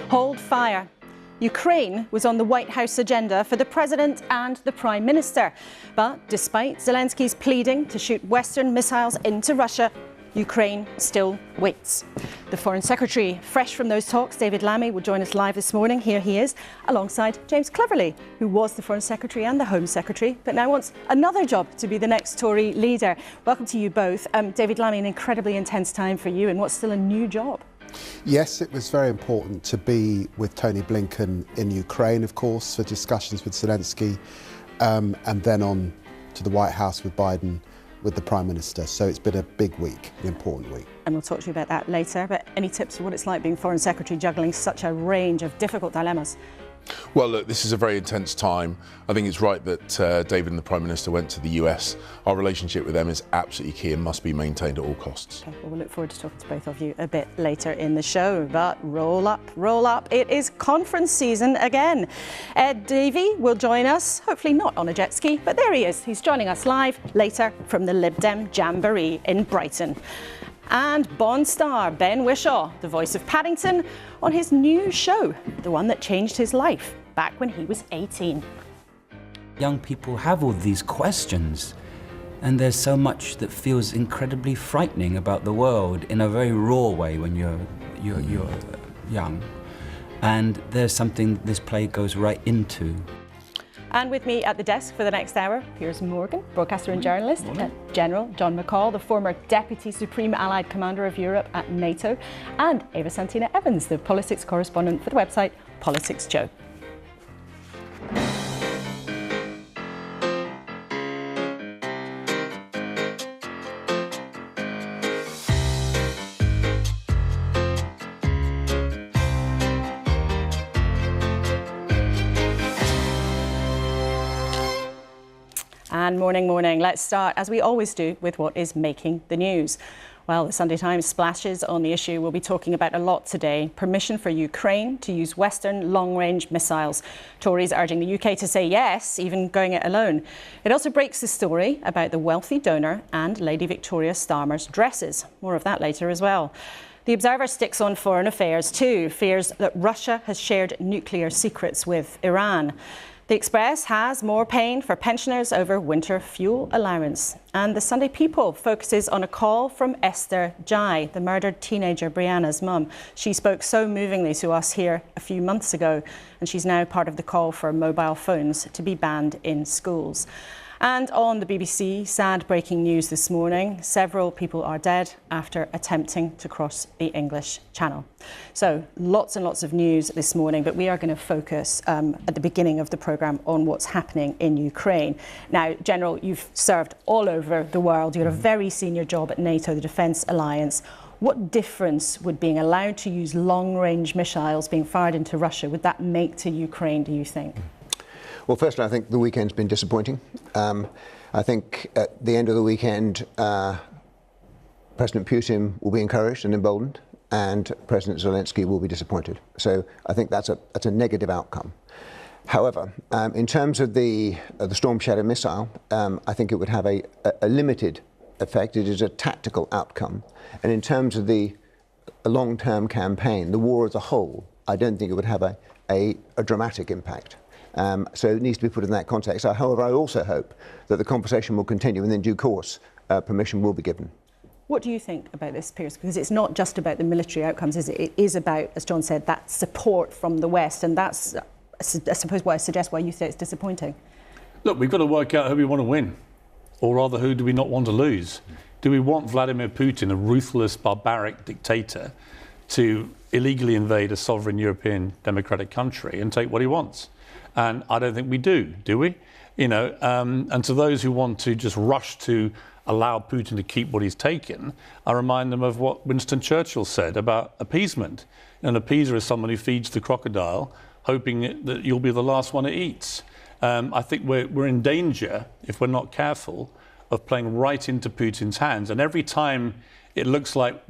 Hold fire. Ukraine was on the White House agenda for the President and the Prime Minister. But despite Zelensky's pleading to shoot Western missiles into Russia, Ukraine still waits. The Foreign Secretary, fresh from those talks, David Lamy, will join us live this morning. Here he is, alongside James Cleverly, who was the Foreign Secretary and the Home Secretary, but now wants another job to be the next Tory leader. Welcome to you both. David Lamy, an incredibly intense time for you in what's still a new job. Yes, it was very important to be with Tony Blinken in Ukraine, of course, for discussions with Zelensky, and then on to the White House with Biden, with the Prime Minister. So it's been a big week, an important week. And we'll talk to you about that later. But any tips for what it's like being Foreign Secretary, juggling such a range of difficult dilemmas? Well, look, this is a very intense time. I think it's right that David and the Prime Minister went to the US. Our relationship with them is absolutely key and must be maintained at all costs. Okay, well, we'll look forward to talking to both of you a bit later in the show. But roll up, roll up. It is conference season again. Ed Davey will join us, hopefully not on a jet ski, but there he is. He's joining us live later from the Lib Dem Jamboree in Brighton. And Bond star Ben Whishaw, the voice of Paddington, on his new show, the one that changed his life back when he was 18. Young people have all these questions, and there's so much that feels incredibly frightening about the world in a very raw way when you're young. And there's something this play goes right into. And with me at the desk for the next hour, Piers Morgan, broadcaster and journalist, General John McCall, the former Deputy Supreme Allied Commander of Europe at NATO, and Eva Santina Evans, the politics correspondent for the website Politics Joe. And morning. Let's start, as we always do, with what is making the news. Well, the Sunday Times splashes on the issue we'll be talking about a lot today. Permission for Ukraine to use Western long-range missiles. Tories urging the UK to say yes, even going it alone. It also breaks the story about the wealthy donor and Lady Victoria Starmer's dresses. More of that later as well. The Observer sticks on foreign affairs too, fears that Russia has shared nuclear secrets with Iran. The Express has more pain for pensioners over winter fuel allowance. And the Sunday People focuses on a call from Esther Jai, the murdered teenager Brianna's mum. She spoke so movingly to us here a few months ago, and she's now part of the call for mobile phones to be banned in schools. And on the BBC, sad breaking news this morning. Several people are dead after attempting to cross the English Channel. So lots and lots of news this morning, but we are going to focus at the beginning of the programme on what's happening in Ukraine. Now, General, you've served all over the world. You had a very senior job at NATO, the Defence Alliance. What difference would being allowed to use long-range missiles being fired into Russia, would that make to Ukraine, do you think? Well, firstly, I think the weekend's been disappointing. I think at the end of the weekend, President Putin will be encouraged and emboldened, and President Zelensky will be disappointed. So I think that's a negative outcome. However, in terms of the Storm Shadow missile, I think it would have a limited effect. It is a tactical outcome. And in terms of a long-term campaign, the war as a whole, I don't think it would have a dramatic impact. So it needs to be put in that context. However, I also hope that the conversation will continue and in due course permission will be given. What do you think about this, Piers? Because it's not just about the military outcomes, is it? It is about, as John said, that support from the West, and that's, I suppose, what I suggest why you say it's disappointing. Look, we've got to work out who we want to win, or rather, who do we not want to lose? Do we want Vladimir Putin, a ruthless, barbaric dictator, to illegally invade a sovereign European democratic country and take what he wants? And I don't think we do we? You know, and to those who want to just rush to allow Putin to keep what he's taken, I remind them of what Winston Churchill said about appeasement. An appeaser is someone who feeds the crocodile, hoping that you'll be the last one it eats. I think we're in danger, if we're not careful, of playing right into Putin's hands. And every time it looks like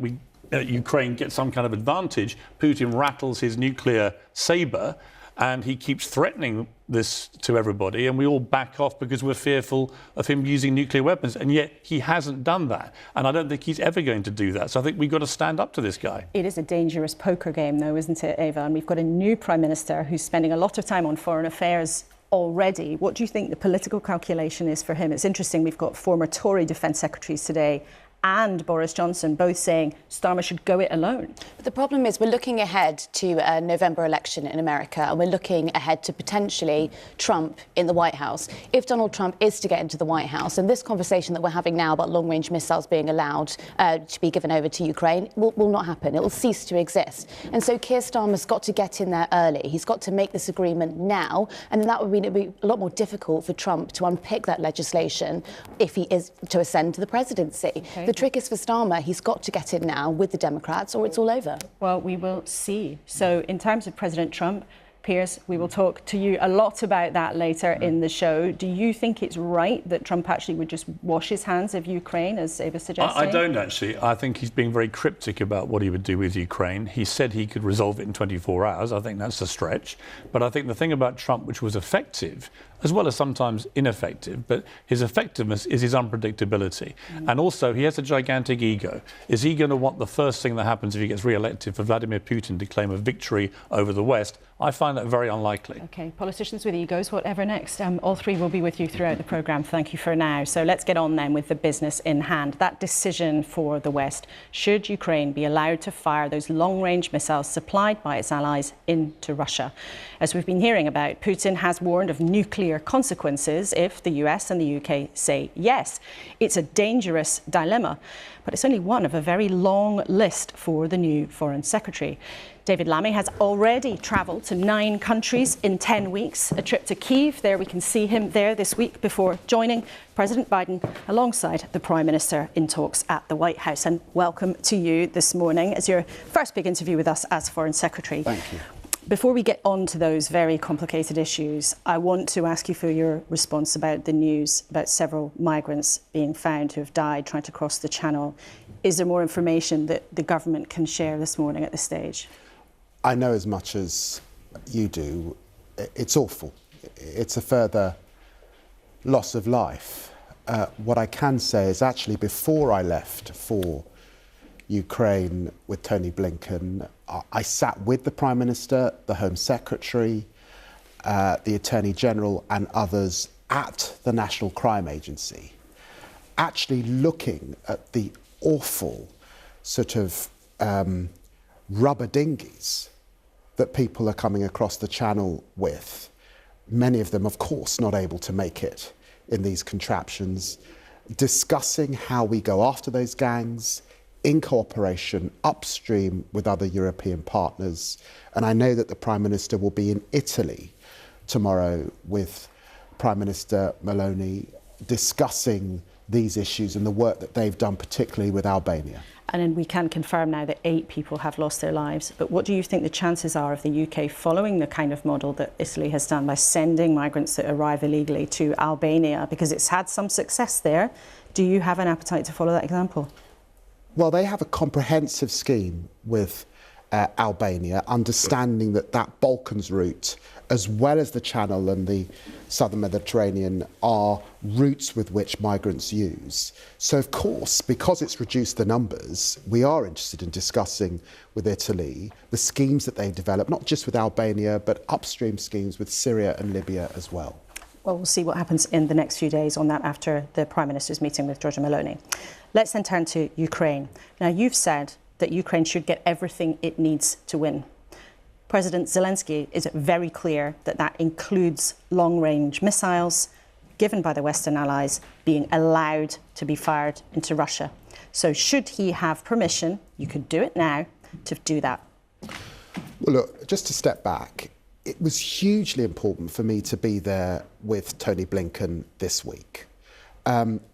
Ukraine gets some kind of advantage, Putin rattles his nuclear saber, And he keeps threatening this to everybody, and we all back off because we're fearful of him using nuclear weapons. And yet he hasn't done that. And I don't think he's ever going to do that. So I think we've got to stand up to this guy. It is a dangerous poker game, though, isn't it, Ava? And we've got a new Prime Minister who's spending a lot of time on foreign affairs already. What do you think the political calculation is for him? It's interesting, we've got former Tory Defence Secretaries today and Boris Johnson both saying Starmer should go it alone. But the problem is we're looking ahead to a November election in America, and we're looking ahead to potentially Trump in the White House. If Donald Trump is to get into the White House, and this conversation that we're having now about long-range missiles being allowed to be given over to Ukraine will not happen. It will cease to exist. And so Keir Starmer's got to get in there early. He's got to make this agreement now, and then that would mean it would be a lot more difficult for Trump to unpick that legislation if he is to ascend to the presidency. Okay. The trick is for Starmer, he's got to get in now with the Democrats or it's all over. Well, we will see. So in terms of President Trump, Piers, we will talk to you a lot about that later in the show. Do you think it's right that Trump actually would just wash his hands of Ukraine, as Ava suggested? I don't actually. I think he's being very cryptic about what he would do with Ukraine. He said he could resolve it in 24 hours. I think that's a stretch. But I think the thing about Trump, which was effective, as well as sometimes ineffective, but his effectiveness is his unpredictability. And also, he has a gigantic ego. Is he going to want the first thing that happens if he gets re-elected for Vladimir Putin to claim a victory over the West? I find that very unlikely. OK, politicians with egos, whatever next. All three will be with you throughout the programme. Thank you for now. So let's get on then with the business in hand. That decision for the West. Should Ukraine be allowed to fire those long-range missiles supplied by its allies into Russia? As we've been hearing about, Putin has warned of nuclear consequences if the US and the UK say yes. It's a dangerous dilemma, but it's only one of a very long list for the new Foreign Secretary. David Lamy has already travelled to 9 countries in 10 weeks. A trip to Kyiv, there we can see him there this week before joining President Biden alongside the Prime Minister in talks at the White House. And welcome to you this morning as your first big interview with us as Foreign Secretary. Thank you. Before we get on to those very complicated issues, I want to ask you for your response about the news about several migrants being found who have died trying to cross the Channel. Is there more information that the government can share this morning at this stage? I know as much as you do. It's awful. It's a further loss of life. What I can say is actually before I left for Ukraine with Tony Blinken, I sat with the Prime Minister, the Home Secretary, the Attorney General and others at the National Crime Agency, actually looking at the awful sort of rubber dinghies that people are coming across the Channel with. Many of them, of course, not able to make it in these contraptions, discussing how we go after those gangs in cooperation upstream with other European partners. And I know that the Prime Minister will be in Italy tomorrow with Prime Minister Meloni discussing these issues and the work that they've done, particularly with Albania. And then we can confirm now that 8 people have lost their lives. But what do you think the chances are of the UK following the kind of model that Italy has done by sending migrants that arrive illegally to Albania? Because it's had some success there. Do you have an appetite to follow that example? Well, they have a comprehensive scheme with Albania, understanding that that Balkans route, as well as the Channel and the southern Mediterranean, are routes with which migrants use. So, of course, because it's reduced the numbers, we are interested in discussing with Italy the schemes that they've developed, not just with Albania, but upstream schemes with Syria and Libya as well. Well, we'll see what happens in the next few days on that after the Prime Minister's meeting with Giorgia Meloni. Let's then turn to Ukraine. Now, you've said that Ukraine should get everything it needs to win. President Zelensky is very clear that that includes long-range missiles given by the Western allies being allowed to be fired into Russia. So should he have permission, you could do it now, to do that? Well, look, just to step back, it was hugely important for me to be there with Tony Blinken this week.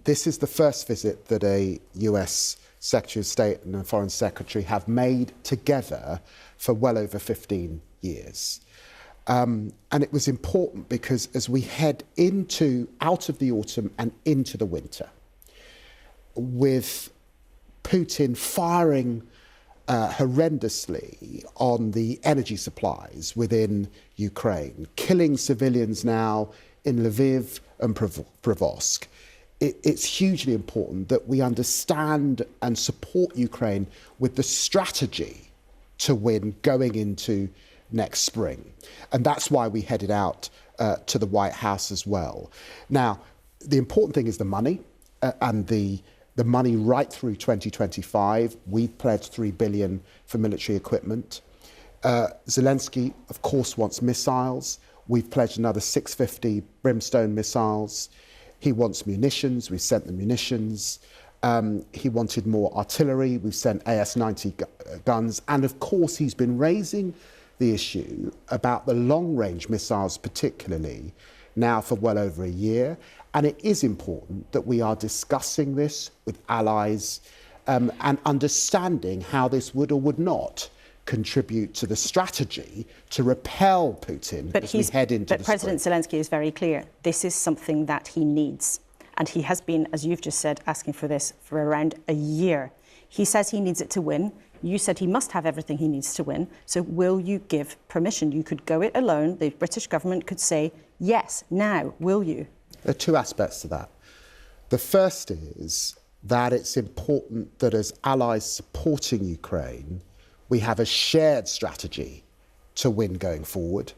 This is the first visit that a US Secretary of State and a Foreign Secretary have made together for well over 15 years. And it was important because as we head out of the autumn and into the winter, with Putin firing horrendously on the energy supplies within Ukraine, killing civilians now in Lviv and Provosk. It's hugely important that we understand and support Ukraine with the strategy to win going into next spring. And that's why we headed out to the White House as well. Now, the important thing is the money and the money right through 2025. We've pledged $3 billion for military equipment. Zelensky, of course, wants missiles. We've pledged another 650 Brimstone missiles. He wants munitions. We've sent the munitions. He wanted more artillery. We've sent AS-90 guns. And of course, he's been raising the issue about the long-range missiles particularly now for well over a year. And it is important that we are discussing this with allies and understanding how this would or would not contribute to the strategy to repel Putin as we head into the spring. President Zelensky is very clear. This is something that he needs. And he has been, as you've just said, asking for this for around a year. He says he needs it to win. You said he must have everything he needs to win. So will you give permission? You could go it alone. The British government could say, yes, now, will you? There are two aspects to that. The first is that it's important that as allies supporting Ukraine, we have a shared strategy to win going forward.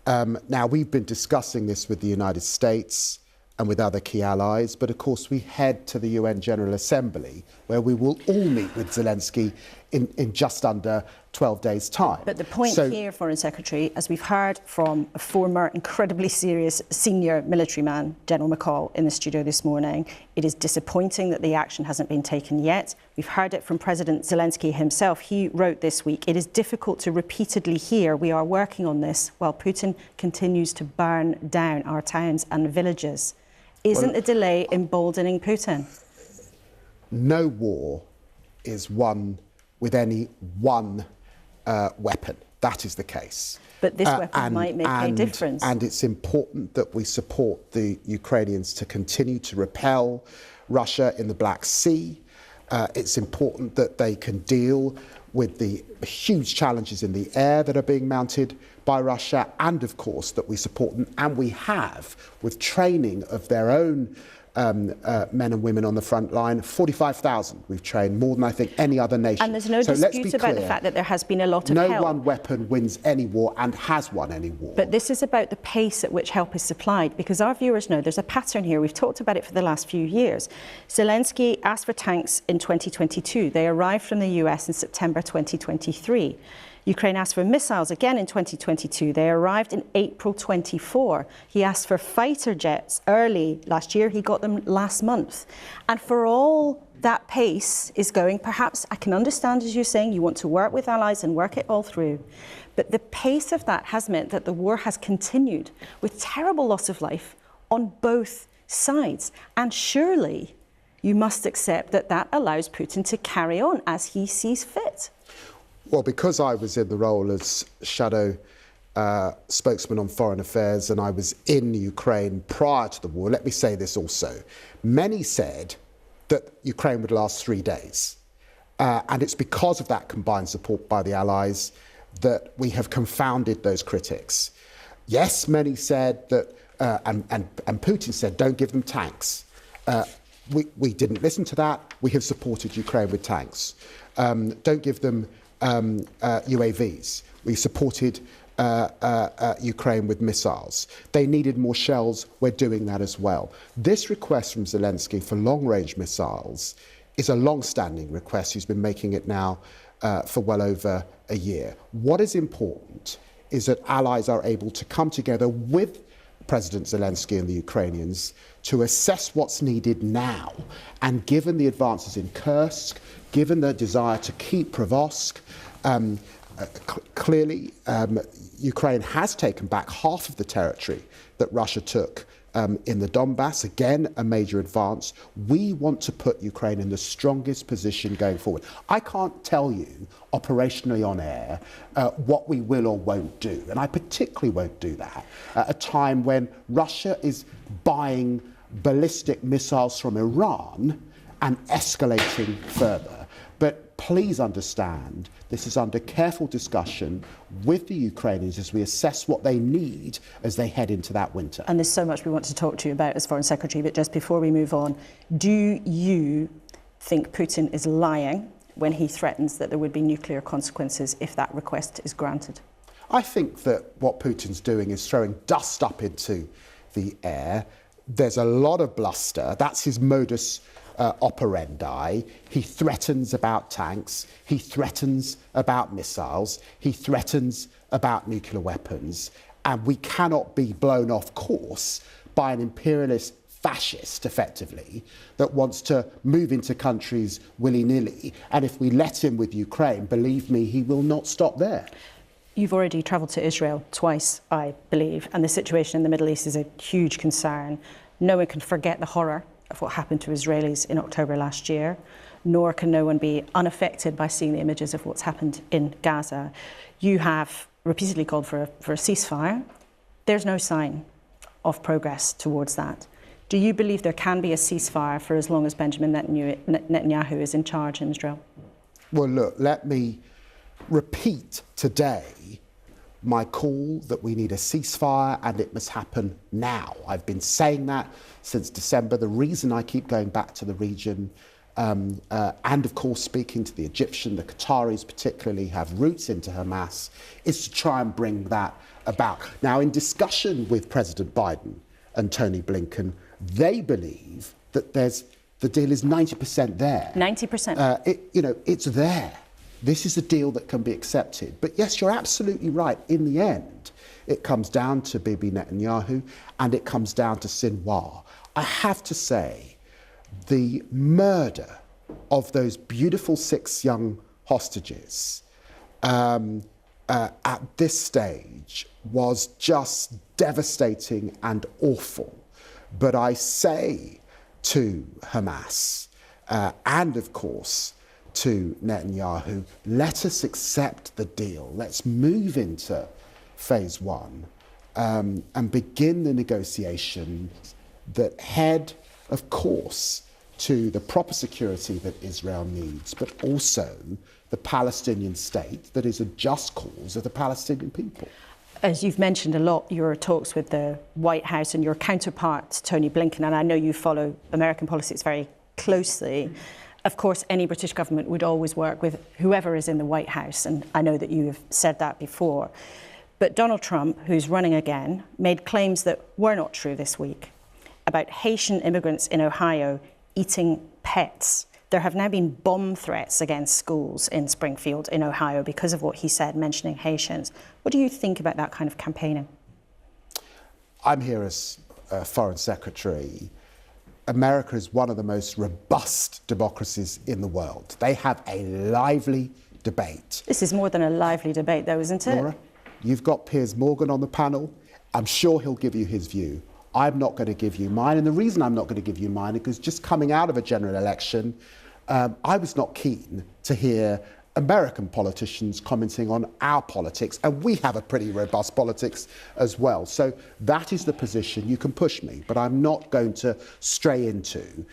Now, we've been discussing this with the United States and with other key allies, but of course we head to the UN General Assembly, where we will all meet with Zelensky in just under 12 days' time. But the point here, Foreign Secretary, as we've heard from a former incredibly serious senior military man, General McCall, in the studio this morning, it is disappointing that the action hasn't been taken yet. We've heard it from President Zelensky himself. He wrote this week, "It is difficult to repeatedly hear we are working on this while Putin continues to burn down our towns and villages." Isn't the delay emboldening Putin? No war is won with any one weapon. That is the case. But this weapon might make a difference. And it's important that we support the Ukrainians to continue to repel Russia in the Black Sea. It's important that they can deal with the huge challenges in the air that are being mounted by Russia, and of course that we support them, and we have, with training of their own men and women on the front line, 45,000 we've trained, more than I think any other nation. And there's no dispute about the fact that there has been a lot of help. No one weapon wins any war and has won any war. But this is about the pace at which help is supplied, because our viewers know there's a pattern here. We've talked about it for the last few years. Zelensky asked for tanks in 2022. They arrived from the US in September 2023. Ukraine asked for missiles again in 2022. They arrived in April 24. He asked for fighter jets early last year. He got them last month. And for all that pace is going, perhaps I can understand, as you're saying, you want to work with allies and work it all through. But the pace of that has meant that the war has continued with terrible loss of life on both sides. And surely you must accept that that allows Putin to carry on as he sees fit. Well, because I was in the role as shadow spokesman on foreign affairs and I was in Ukraine prior to the war, let me say this also. Many said that Ukraine would last 3 days. And it's because of that combined support by the Allies that we have confounded those critics. Yes, many said that, and Putin said, don't give them tanks. We didn't listen to that. We have supported Ukraine with tanks. Don't give them UAVs. We supported Ukraine with missiles. They needed more shells. We're doing that as well. This request from Zelensky for long-range missiles is a long-standing request. He's been making it now for well over a year. What is important is that allies are able to come together with President Zelensky and the Ukrainians to assess what's needed now. And given the advances in Kursk, given the desire to keep Provosk, clearly Ukraine has taken back half of the territory that Russia took in the Donbass, again a major advance. We want to put Ukraine in the strongest position going forward. I can't tell you operationally on air what we will or won't do, and I particularly won't do that at a time when Russia is buying ballistic missiles from Iran and escalating further. But please understand this is under careful discussion with the Ukrainians as we assess what they need as they head into that winter. And there's so much we want to talk to you about as Foreign Secretary, but just before we move on, do you think Putin is lying when he threatens that there would be nuclear consequences if that request is granted? I think that what Putin's doing is throwing dust up into the air. There's a lot of bluster. That's his modus operandi. He threatens about tanks. He threatens about missiles. He threatens about nuclear weapons. And we cannot be blown off course by an imperialist fascist, effectively, that wants to move into countries willy-nilly. And if we let him with Ukraine, believe me, he will not stop there. You've already travelled to Israel twice, I believe, and the situation in the Middle East is a huge concern. No one can forget the horror of what happened to Israelis in October last year, nor can no one be unaffected by seeing the images of what's happened in Gaza. You have repeatedly called for a ceasefire. There's no sign of progress towards that. Do you believe there can be a ceasefire for as long as Benjamin Netanyahu is in charge in Israel? Well, look, let me repeat today my call that we need a ceasefire and it must happen now. I've been saying that since December. The reason I keep going back to the region and of course speaking to the Egyptian, the Qataris particularly have roots into Hamas, is to try and bring that about. Now, in discussion with President Biden and Tony Blinken, they believe that the deal is 90% there. 90%? It's there. This is a deal that can be accepted. But yes, you're absolutely right. In the end, it comes down to Bibi Netanyahu and it comes down to Sinwar. I have to say, the murder of those beautiful 6 young hostages at this stage was just devastating and awful. But I say to Hamas and, of course, to Netanyahu, let us accept the deal. Let's move into phase 1 and begin the negotiations that head, of course, to the proper security that Israel needs, but also the Palestinian state that is a just cause of the Palestinian people. As you've mentioned a lot, your talks with the White House and your counterpart, Tony Blinken, and I know you follow American politics very closely. Of course, any British government would always work with whoever is in the White House, and I know that you have said that before. But Donald Trump, who's running again, made claims that were not true this week about Haitian immigrants in Ohio eating pets. There have now been bomb threats against schools in Springfield in Ohio because of what he said, mentioning Haitians. What do you think about that kind of campaigning? I'm here as Foreign Secretary. America is one of the most robust democracies in the world. They have a lively debate. This is more than a lively debate, though, isn't it? Laura, you've got Piers Morgan on the panel. I'm sure he'll give you his view. I'm not going to give you mine. And the reason I'm not going to give you mine is because just coming out of a general election, I was not keen to hear American politicians commenting on our politics, and we have a pretty robust politics as well. So that is the position. You can push me, but I'm not going to stray into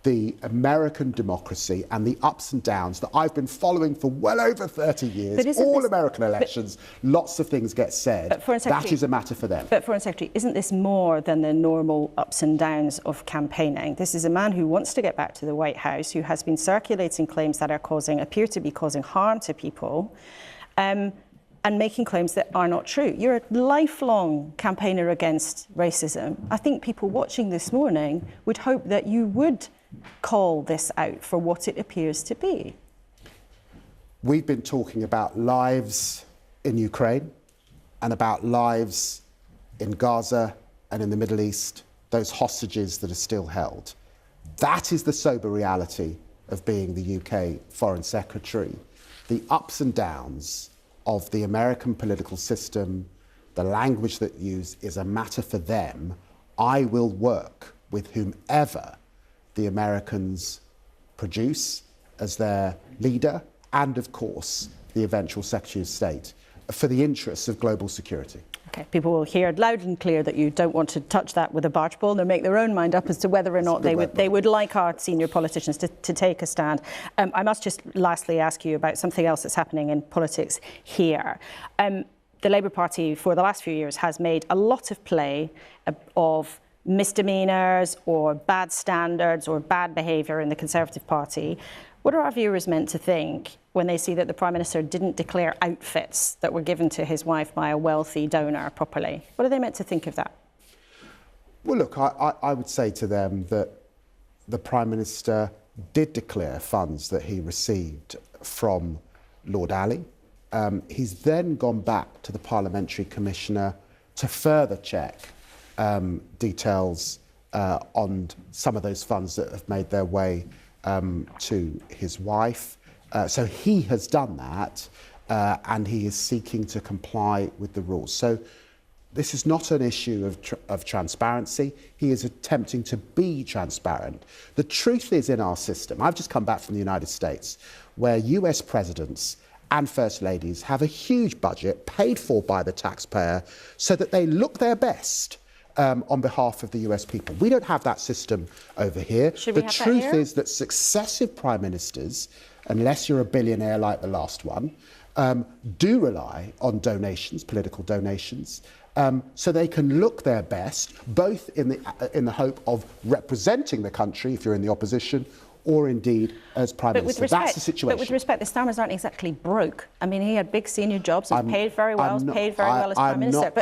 the American democracy and the ups and downs that I've been following for well over 30 years. All American elections, lots of things get said. That is a matter for them. But Foreign Secretary, isn't this more than the normal ups and downs of campaigning? This is a man who wants to get back to the White House, who has been circulating claims that appear to be causing harm to people, and making claims that are not true. You're a lifelong campaigner against racism. I think people watching this morning would hope that you would call this out for what it appears to be. We've been talking about lives in Ukraine and about lives in Gaza and in the Middle East, those hostages that are still held. That is the sober reality of being the UK Foreign Secretary. The ups and downs of the American political system, the language that used is a matter for them. I will work with whomever the Americans produce as their leader and, of course, the eventual Secretary of State for the interests of global security. Okay, people will hear loud and clear that you don't want to touch that with a barge pole. They'll make their own mind up as to whether or not they would like our senior politicians to take a stand. I must just lastly ask you about something else that's happening in politics here. The Labour Party for the last few years has made a lot of play of misdemeanours or bad standards or bad behaviour in the Conservative Party. What are our viewers meant to think when they see that the Prime Minister didn't declare outfits that were given to his wife by a wealthy donor properly? What are they meant to think of that? Well, look, I would say to them that the Prime Minister did declare funds that he received from Lord Ali. He's then gone back to the Parliamentary Commissioner to further check details on some of those funds that have made their way to his wife. So he has done that and he is seeking to comply with the rules. So this is not an issue of transparency. He is attempting to be transparent. The truth is, in our system, I've just come back from the United States, where US presidents and First Ladies have a huge budget paid for by the taxpayer so that they look their best on behalf of the US people. We don't have that system over here. The truth is that successive prime ministers, unless you're a billionaire like the last one, do rely on donations, political donations, so they can look their best, both in the hope of representing the country if you're in the opposition, or indeed as Prime Minister. That's the situation. But with respect, the Starmers aren't exactly broke. I mean, he had big senior jobs, he's paid very well, paid very well as Prime Minister.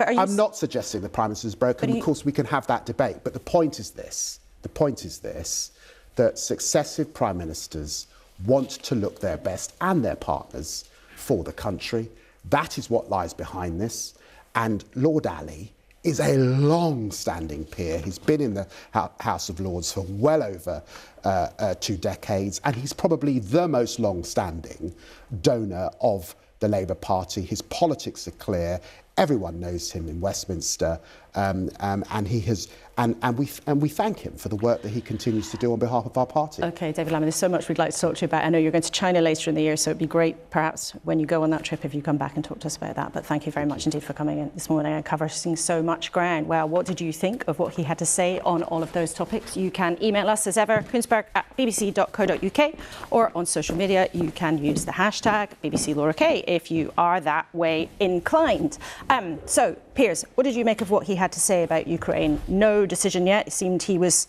I'm not suggesting the Prime Minister is broke, and of course we can have that debate. But the point is this, that successive Prime Ministers want to look their best, and their partners, for the country. That is what lies behind this. And Lord Ali is a long-standing peer. He's been in the House of Lords for well over 2 decades, and he's probably the most long-standing donor of the Labour Party. His politics are clear. Everyone knows him in Westminster, and he has, and we thank him for the work that he continues to do on behalf of our party. Okay, David Lamy, there's so much we'd like to talk to you about. I know you're going to China later in the year, so it'd be great, perhaps, when you go on that trip, if you come back and talk to us about that. But thank you very much indeed for coming in this morning and covering so much ground. Well, what did you think of what he had to say on all of those topics? You can email us as ever, kuenssberg@bbc.co.uk, or on social media, you can use the hashtag #BBCLauraK if you are that way inclined. So, Piers, what did you make of what he had to say about Ukraine? No decision yet. It seemed he was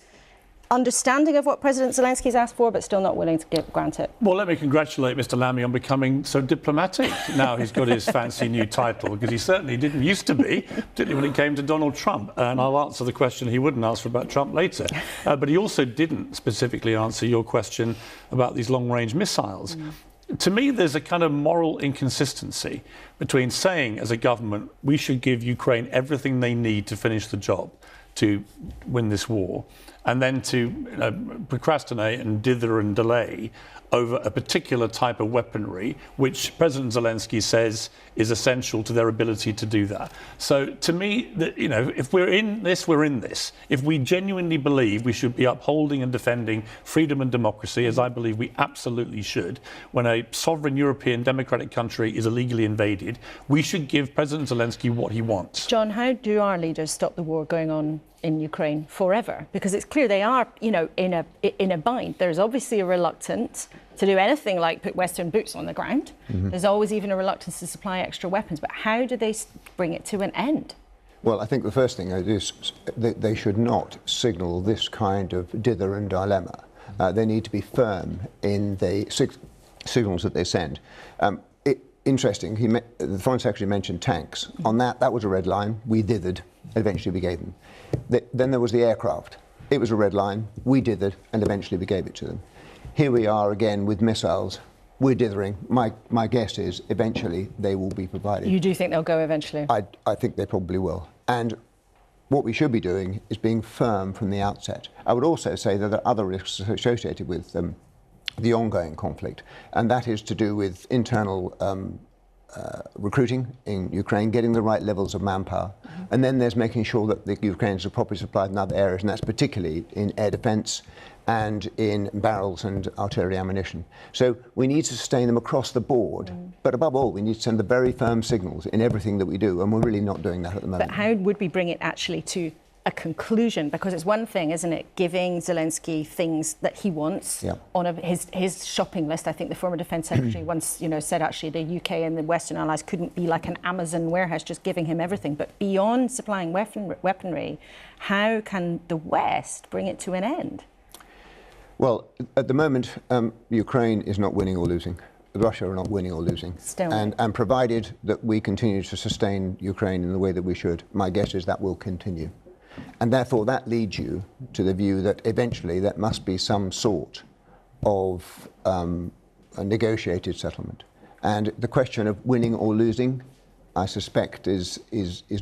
understanding of what President Zelensky's asked for, but still not willing to grant it. Well, let me congratulate Mr. Lamy on becoming so diplomatic. Now he's got his fancy new title, because he certainly didn't used to be, particularly when it came to Donald Trump. And I'll answer the question he wouldn't answer about Trump later. But he also didn't specifically answer your question about these long-range missiles. To me, there's a kind of moral inconsistency between saying, as a government, we should give Ukraine everything they need to finish the job, to win this war, and then to procrastinate and dither and delay over a particular type of weaponry, which President Zelensky says is essential to their ability to do that. So to me, if we're in this, we're in this. If we genuinely believe we should be upholding and defending freedom and democracy, as I believe we absolutely should, when a sovereign European democratic country is illegally invaded, we should give President Zelensky what he wants. John, how do our leaders stop the war going on in Ukraine forever? Because it's clear they are, in a bind. There's obviously a reluctance to do anything like put Western boots on the ground. There's always even a reluctance to supply extra weapons. But how do they bring it to an end? Well, I think the first thing is that they should not signal this kind of dither and dilemma. They need to be firm in the signals that they send. Interesting, the Foreign Secretary mentioned tanks. On that was a red line. We dithered. Eventually we gave them. Then there was the aircraft. It was a red line. We dithered, and eventually we gave it to them. Here we are again with missiles. We're dithering. My guess is eventually they will be provided. You do think they'll go eventually? I think they probably will. And what we should be doing is being firm from the outset. I would also say that there are other risks associated with the ongoing conflict, and that is to do with internal recruiting in Ukraine, getting the right levels of manpower, and then there's making sure that the Ukrainians are properly supplied in other areas, and that's particularly in air defence and in barrels and artillery ammunition. So we need to sustain them across the board But above all, we need to send the very firm signals in everything that we do, and we're really not doing that at the moment. But how would we bring it actually to a conclusion? Because it's one thing, isn't it, giving Zelensky things that he wants on his shopping list. I think the former Defence Secretary once, said actually the UK and the Western allies couldn't be like an Amazon warehouse just giving him everything. But beyond supplying weaponry, how can the West bring it to an end? Well, at the moment, Ukraine is not winning or losing. Russia are not winning or losing. Still. And provided that we continue to sustain Ukraine in the way that we should, my guess is that will continue. And therefore that leads you to the view that eventually there must be some sort of a negotiated settlement. And the question of winning or losing, I suspect, is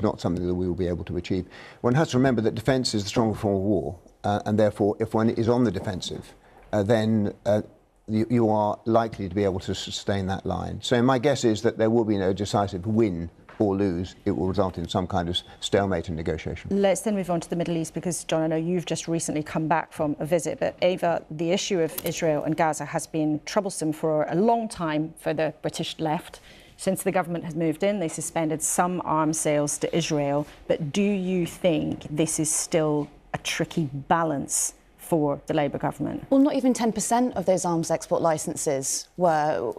not something that we will be able to achieve. One has to remember that defence is the stronger form of war, and therefore if one is on the defensive, then you are likely to be able to sustain that line. So my guess is that there will be no decisive win or lose. It will result in some kind of stalemate and negotiation. Let's then move on to the Middle East, because, John, I know you've just recently come back from a visit, but Ava, the issue of Israel and Gaza has been troublesome for a long time for the British left. Since the government has moved in, they suspended some arms sales to Israel. But do you think this is still a tricky balance for the Labour government? Well, not even 10% of those arms export licences were.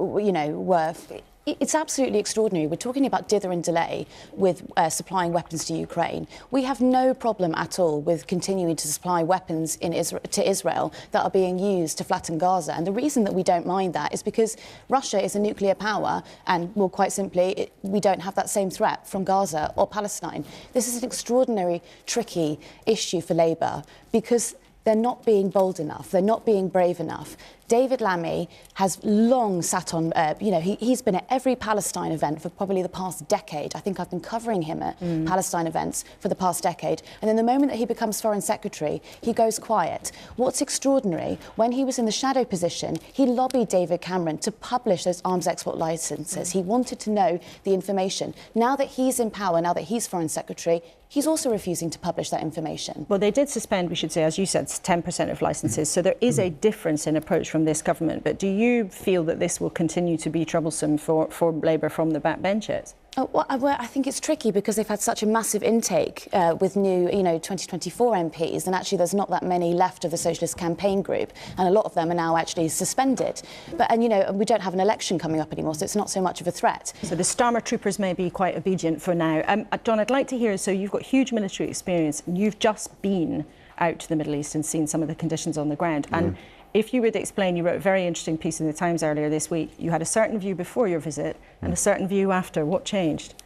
It's absolutely extraordinary. We're talking about dither and delay with supplying weapons to Ukraine. We have no problem at all with continuing to supply weapons to Israel that are being used to flatten Gaza. And the reason that we don't mind that is because Russia is a nuclear power, and, well, quite simply, we don't have that same threat from Gaza or Palestine. This is an extraordinary, tricky issue for Labour because they're not being bold enough. They're not being brave enough. David Lamy has long sat on, he's been at every Palestine event for probably the past decade. I think I've been covering him at Palestine events for the past decade. And then the moment that he becomes Foreign Secretary, he goes quiet. What's extraordinary, when he was in the shadow position, he lobbied David Cameron to publish those arms export licenses. He wanted to know the information. Now that he's in power, now that he's Foreign Secretary, he's also refusing to publish that information. Well, they did suspend, we should say, as you said, 10% of licences. So there is a difference in approach from this government. But do you feel that this will continue to be troublesome for Labour from the backbenches? Well, I think it's tricky because they've had such a massive intake with new, 2024 MPs, and actually there's not that many left of the Socialist Campaign Group, and a lot of them are now actually suspended. But we don't have an election coming up anymore, so it's not so much of a threat. So the Starmer troopers may be quite obedient for now. John, I'd like to hear, so you've got huge military experience, and you've just been out to the Middle East and seen some of the conditions on the ground. And if you would explain, you wrote a very interesting piece in the Times earlier this week. You had a certain view before your visit and a certain view after. What changed?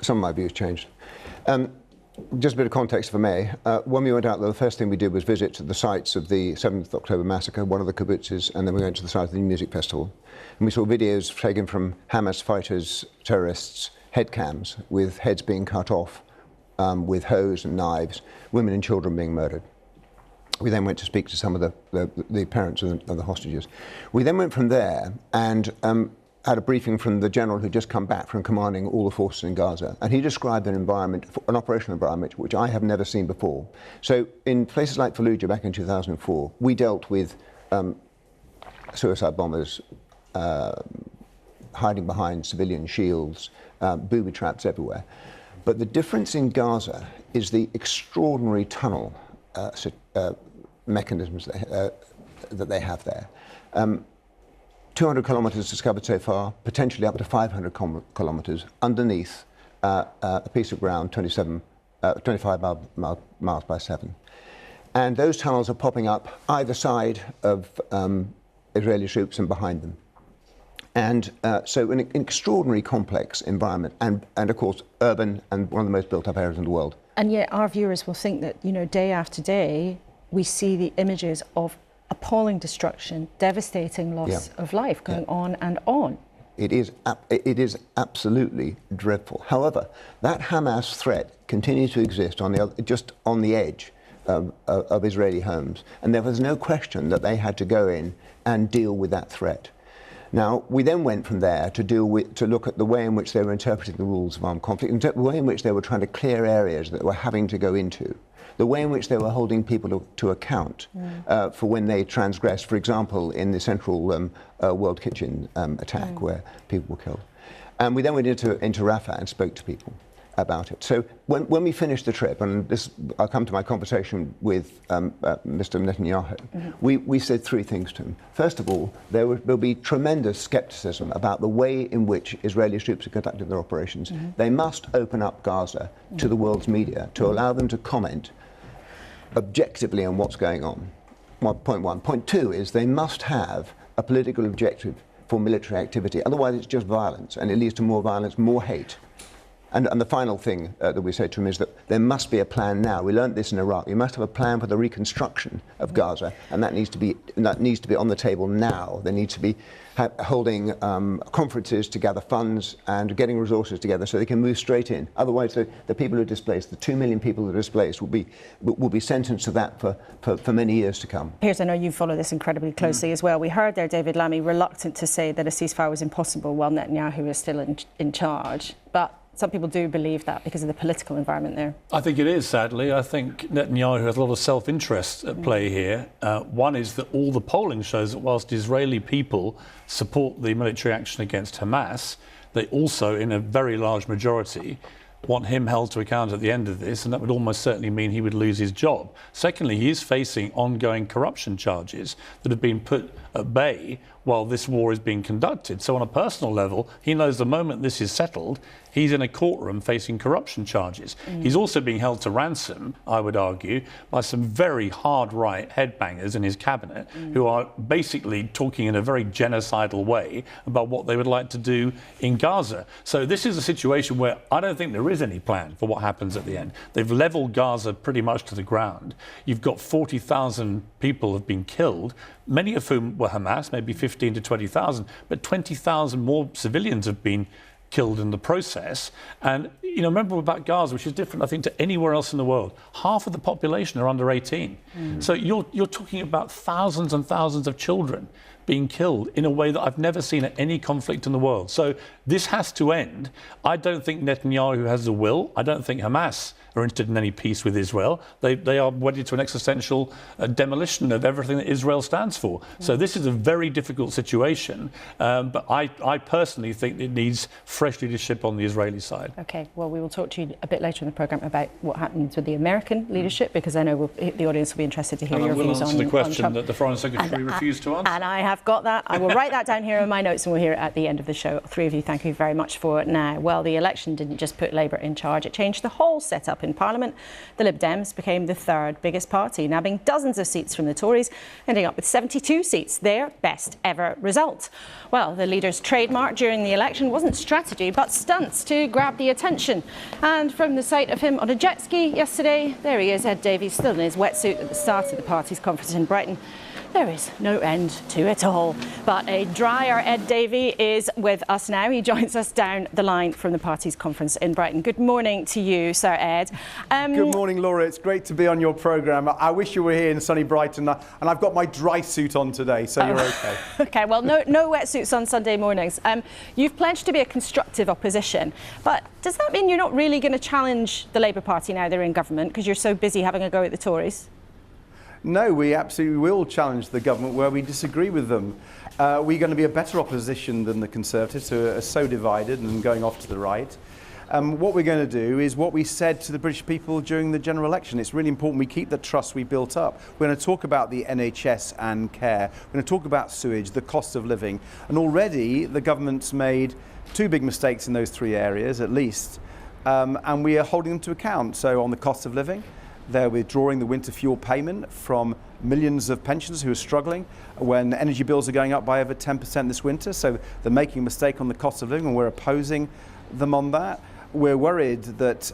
Some of my views changed. Just a bit of context, if I may. When we went out there, the first thing we did was visit the sites of the 7th of October massacre, one of the kibbutzes, and then we went to the site of the music festival. And we saw videos taken from Hamas fighters, terrorists, head cams, with heads being cut off with hoes and knives, women and children being murdered. We then went to speak to some of the parents of the hostages. We then went from there and had a briefing from the general who'd just come back from commanding all the forces in Gaza. And he described an environment, an operational environment, which I have never seen before. So in places like Fallujah back in 2004, we dealt with suicide bombers hiding behind civilian shields, booby traps everywhere. But the difference in Gaza is the extraordinary tunnel mechanisms that they have there. 200 kilometres discovered so far, potentially up to 500 kilometres underneath a piece of ground 25 miles by 7. And those tunnels are popping up either side of Israeli troops and behind them. And so an extraordinary complex environment and of course urban and one of the most built up areas in the world. And yet our viewers will think that, day after day, we see the images of appalling destruction, devastating loss of life going on and on. It is absolutely dreadful. However, that Hamas threat continues to exist just on the edge of Israeli homes. And there was no question that they had to go in and deal with that threat. Now, we then went from there to look at the way in which they were interpreting the rules of armed conflict, and the way in which they were trying to clear areas that they were having to go into. the way in which they were holding people to account for when they transgressed, for example, in the central World Kitchen attack where people were killed. And we then went into Rafah and spoke to people about it. So when we finished the trip, and I'll come to my conversation with Mr. Netanyahu, we said three things to him. First of all, there'll be tremendous scepticism about the way in which Israeli troops are conducting their operations. They must open up Gaza to the world's media to allow them to comment objectively on what's going on. Point one. Point two is they must have a political objective for military activity. Otherwise, it's just violence, and it leads to more violence, more hate. And the final thing that we said to him is that there must be a plan now. We learned this in Iraq. You must have a plan for the reconstruction of Gaza, and that needs to be on the table now. There needs to be holding conferences to gather funds and getting resources together so they can move straight in. Otherwise, the people who are displaced, the 2 million people who are displaced, will be sentenced to that for many years to come. Piers, I know you follow this incredibly closely as well. We heard there David Lamy reluctant to say that a ceasefire was impossible while Netanyahu is still in charge. But some people do believe that because of the political environment there. I think it is, sadly. I think Netanyahu has a lot of self-interest at play here. One is that all the polling shows that whilst Israeli people support the military action against Hamas, they also, in a very large majority, want him held to account at the end of this, and that would almost certainly mean he would lose his job. Secondly, he is facing ongoing corruption charges that have been put at bay while this war is being conducted. So on a personal level, he knows the moment this is settled, he's in a courtroom facing corruption charges. He's also being held to ransom, I would argue, by some very hard right headbangers in his cabinet who are basically talking in a very genocidal way about what they would like to do in Gaza. So this is a situation where I don't think there is any plan for what happens at the end. They've leveled Gaza pretty much to the ground. You've got 40,000 people have been killed, many of whom were Hamas, maybe 15 to 20,000, but 20,000 more civilians have been killed in the process. And, you know, remember about Gaza, which is different, I think, to anywhere else in the world. Half of the population are under 18. So you're talking about thousands and thousands of children being killed in a way that I've never seen at any conflict in the world. So this has to end. I don't think Netanyahu has the will. I don't think Hamas are interested in any peace with Israel. They are wedded to an existential demolition of everything that Israel stands for. So this is a very difficult situation. But I personally think it needs fresh leadership on the Israeli side. OK, well, we will talk to you a bit later in the programme about what happens with the American leadership, because I know the audience will be interested to hear your views on Trump. And I will answer the question that the Foreign Secretary refused to answer. And I have got that. I will write that down here in my notes and we'll hear it at the end of the show. Three of you, thank you very much for it now. Well, the election didn't just put Labour in charge, it changed the whole setup in Parliament. The Lib Dems became the third biggest party, nabbing dozens of seats from the Tories, ending up with 72 seats, their best ever result. Well, the leader's trademark during the election wasn't strategy, but stunts to grab the attention. And from the sight of him on a jet ski yesterday, there he is, Ed Davey, still in his wetsuit at the start of the party's conference in Brighton. There is no end to it all. But a drier Ed Davey is with us now. He joins us down the line from the party's conference in Brighton. Good morning to you, Sir Ed. Good morning, Laura. It's great to be on your programme. I wish you were here in sunny Brighton, and I've got my dry suit on today, so you're OK. OK, well, no wetsuits on Sunday mornings. You've pledged to be a constructive opposition, but does that mean you're not really going to challenge the Labour Party now they're in government because you're so busy having a go at the Tories? No, we absolutely will challenge the government where we disagree with them. We're going to be a better opposition than the Conservatives, who are so divided and going off to the right. What we're going to do is what we said to the British people during the general election. It's really important we keep the trust we built up. We're going to talk about the NHS and care. We're going to talk about sewage, the cost of living. And already the government's made two big mistakes in those three areas, at least. And we are holding them to account. So on the cost of living, they're withdrawing the winter fuel payment from millions of pensioners who are struggling when energy bills are going up by over 10% this winter. So they're making a mistake on the cost of living, and we're opposing them on that. We're worried that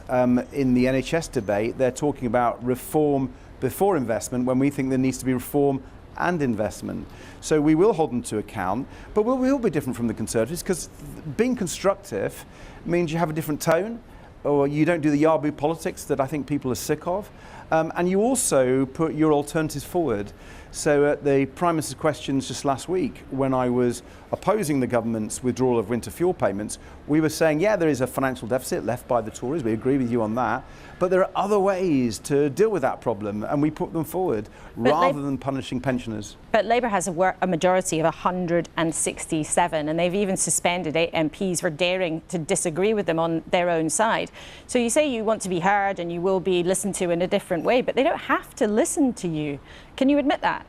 in the NHS debate, they're talking about reform before investment when we think there needs to be reform and investment. So we will hold them to account, but we will be different from the Conservatives, because being constructive means you have a different tone, or you don't do the Yahoo politics that I think people are sick of. And you also put your alternatives forward. So at the Prime Minister's questions just last week, when I was opposing the government's withdrawal of winter fuel payments, we were saying, yeah, there is a financial deficit left by the Tories. We agree with you on that. But there are other ways to deal with that problem, and we put them forward rather than punishing pensioners. But Labour has a majority of 167, and they've even suspended 8 MPs for daring to disagree with them on their own side. So you say you want to be heard and you will be listened to in a different way, but they don't have to listen to you. Can you admit that?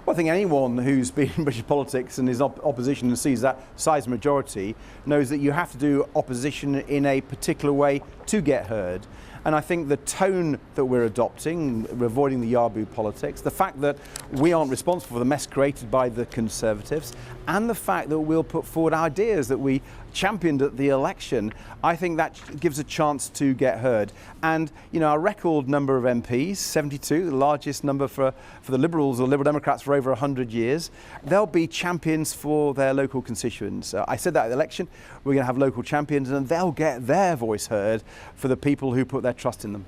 Well, I think anyone who's been in British politics and is opposition and sees that size majority knows that you have to do opposition in a particular way to get heard. And I think the tone that we're adopting, we're avoiding the Yahoo politics, the fact that we aren't responsible for the mess created by the Conservatives, and the fact that we'll put forward ideas that we championed at the election, I think that gives a chance to get heard. And, you know, our record number of MPs, 72, the largest number for the Liberals or Liberal Democrats for over 100 years, they'll be champions for their local constituents. I said that at the election, we're going to have local champions, and they'll get their voice heard for the people who put their trust in them.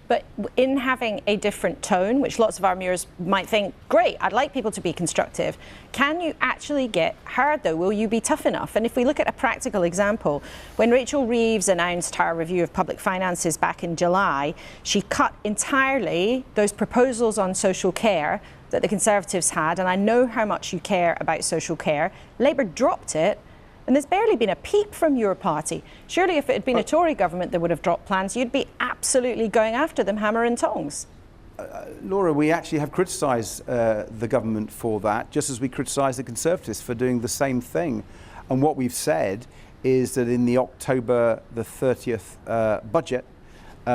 But in having a different tone, which lots of our viewers might think, great, I'd like people to be constructive, can you actually get heard though? Will you be tough enough? And if we look at a practical example, when Rachel Reeves announced her review of public finances back in July, she cut entirely those proposals on social care that the Conservatives had, and I know how much you care about social care. Labour dropped it. And there's barely been a peep from your party. Surely if it had been a Tory government that would have dropped plans, you'd be absolutely going after them hammer and tongs. Laura, we actually have criticised the government for that, just as we criticise the Conservatives for doing the same thing. And what we've said is that in the October the 30th budget,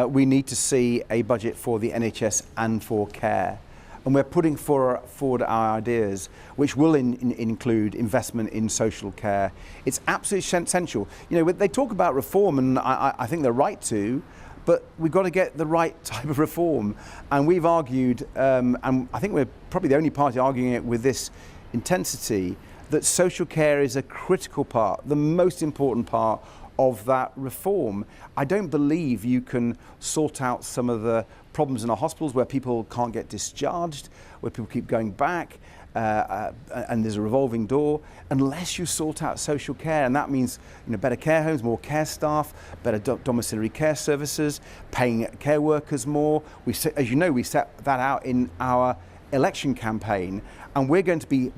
we need to see a budget for the NHS and for care. And we're putting forward our ideas, which will include investment in social care. It's absolutely essential. You know, they talk about reform, and I think they're right to, but we've got to get the right type of reform. And we've argued, and I think we're probably the only party arguing it with this intensity, that social care is a critical part, the most important part of that reform. I don't believe you can sort out some of the problems in our hospitals where people can't get discharged, where people keep going back, and there's a revolving door, unless you sort out social care. And that means, you know, better care homes, more care staff, better domiciliary care services, paying care workers more. As you know, we set that out in our election campaign, and we're going to be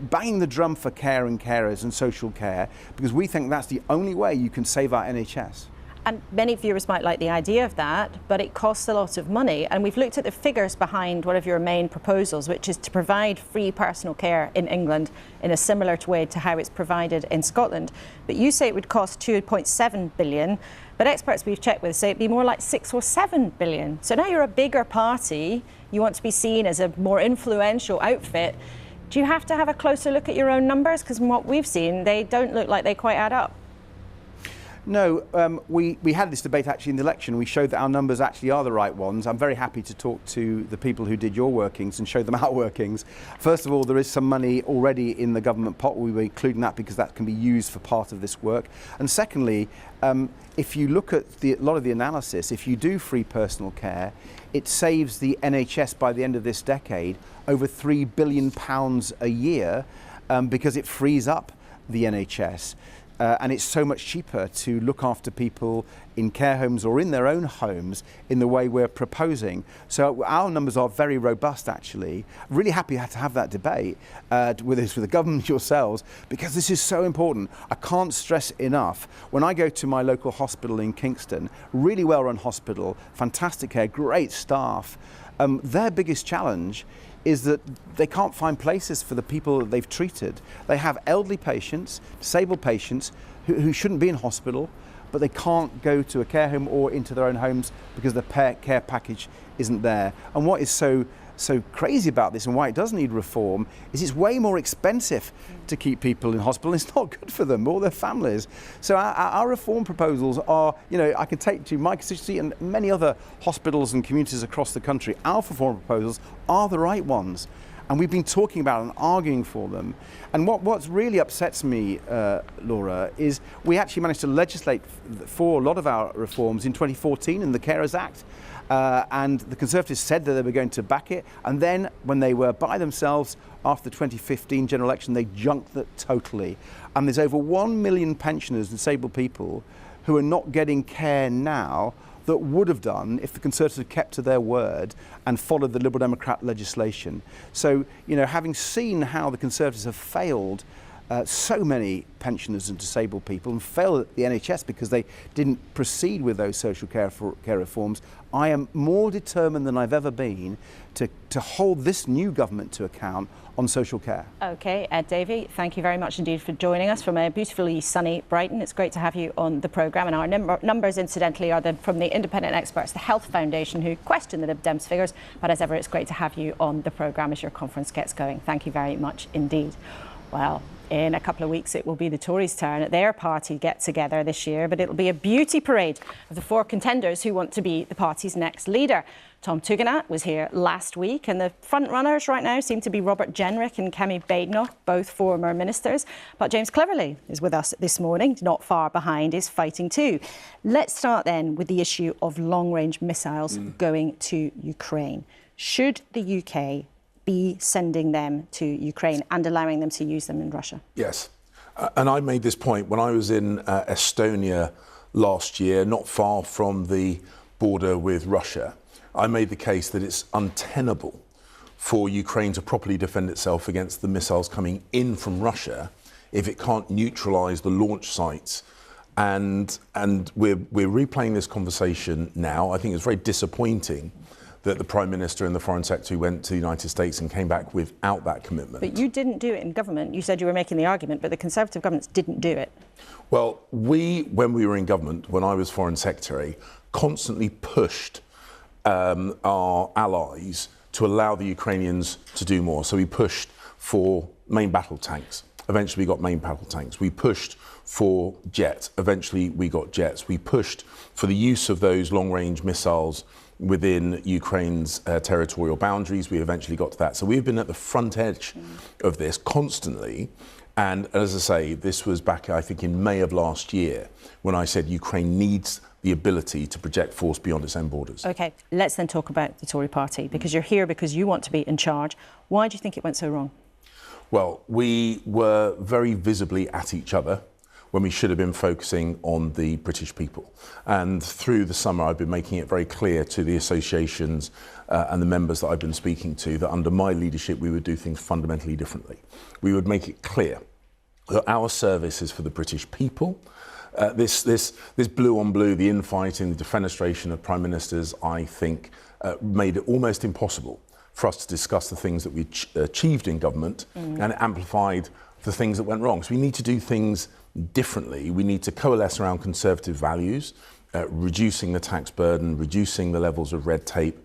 banging the drum for care and carers and social care, because we think that's the only way you can save our NHS. And many viewers might like the idea of that, but it costs a lot of money. And we've looked at the figures behind one of your main proposals, which is to provide free personal care in England in a similar way to how it's provided in Scotland. But you say it would cost 2.7 billion, but experts we've checked with say it'd be more like 6 or 7 billion. So now you're a bigger party, you want to be seen as a more influential outfit. Do you have to have a closer look at your own numbers? Because from what we've seen, they don't look like they quite add up. No, we had this debate actually in the election. We showed that our numbers actually are the right ones. I'm very happy to talk to the people who did your workings and show them our workings. First of all, there is some money already in the government pot. We were including that because that can be used for part of this work. And secondly, if you look at a lot of the analysis, if you do free personal care, it saves the NHS by the end of this decade over £3 billion a year because it frees up the NHS. And it's so much cheaper to look after people in care homes or in their own homes in the way we're proposing. So our numbers are very robust, actually. Really happy to have that debate with the government yourselves, because this is so important. I can't stress enough. When I go to my local hospital in Kingston, really well-run hospital, fantastic care, great staff, their biggest challenge is that they can't find places for the people that they've treated. They have elderly patients, disabled patients who shouldn't be in hospital, but they can't go to a care home or into their own homes because the care package isn't there. And what is so crazy about this and why it does need reform is it's way more expensive to keep people in hospital. It's not good for them or their families. So our reform proposals are, you know, I can take to my constituency and many other hospitals and communities across the country. Our reform proposals are the right ones. And we've been talking about and arguing for them. And what really upsets me, Laura, is we actually managed to legislate for a lot of our reforms in 2014 in the Carers Act. And the Conservatives said that they were going to back it. And then when they were by themselves after the 2015 general election, they junked it totally. And there's over 1 million pensioners, disabled people, who are not getting care now that would have done if the Conservatives had kept to their word and followed the Liberal Democrat legislation. So, you know, having seen how the Conservatives have failed so many pensioners and disabled people and failed at the NHS because they didn't proceed with those social care reforms, I am more determined than I've ever been to hold this new government to account on social care. OK, Ed Davey, thank you very much indeed for joining us from a beautifully sunny Brighton. It's great to have you on the programme. And our numbers, incidentally, are from the independent experts, the Health Foundation, who question the Lib Dems figures. But as ever, it's great to have you on the programme as your conference gets going. Thank you very much indeed. Well, in a couple of weeks, it will be the Tories' turn at their party get-together this year, but it'll be a beauty parade of the 4 contenders who want to be the party's next leader. Tom Tugendhat was here last week, and the front-runners right now seem to be Robert Jenrick and Kemi Badenoch, both former ministers. But James Cleverly is with us this morning, not far behind, is fighting too. Let's start then with the issue of long-range missiles going to Ukraine. Should the UK be sending them to Ukraine and allowing them to use them in Russia? Yes. And I made this point when I was in Estonia last year, not far from the border with Russia. I made the case that it's untenable for Ukraine to properly defend itself against the missiles coming in from Russia if it can't neutralise the launch sites. And we're replaying this conversation now. I think it's very disappointing that the Prime Minister and the Foreign Secretary went to the United States and came back without that commitment. But you didn't do it in government. You said you were making the argument, but the Conservative governments didn't do it. Well, when we were in government, when I was Foreign Secretary, constantly pushed our allies to allow the Ukrainians to do more. So we pushed for main battle tanks. Eventually we got main battle tanks. We pushed for jets. Eventually we got jets. We pushed for the use of those long-range missiles within Ukraine's territorial boundaries. We eventually got to that. So we've been at the front edge of this constantly. And as I say, this was back, I think, in May of last year when I said Ukraine needs the ability to project force beyond its own borders. OK, let's then talk about the Tory party, because you're here because you want to be in charge. Why do you think it went so wrong? Well, we were very visibly at each other when we should have been focusing on the British people. And through the summer, I've been making it very clear to the associations and the members that I've been speaking to that under my leadership, we would do things fundamentally differently. We would make it clear that our service is for the British people. This blue on blue, the infighting, the defenestration of prime ministers, I think, made it almost impossible for us to discuss the things that we achieved in government, and it amplified the things that went wrong. So we need to do things differently. We need to coalesce around Conservative values, reducing the tax burden, reducing the levels of red tape,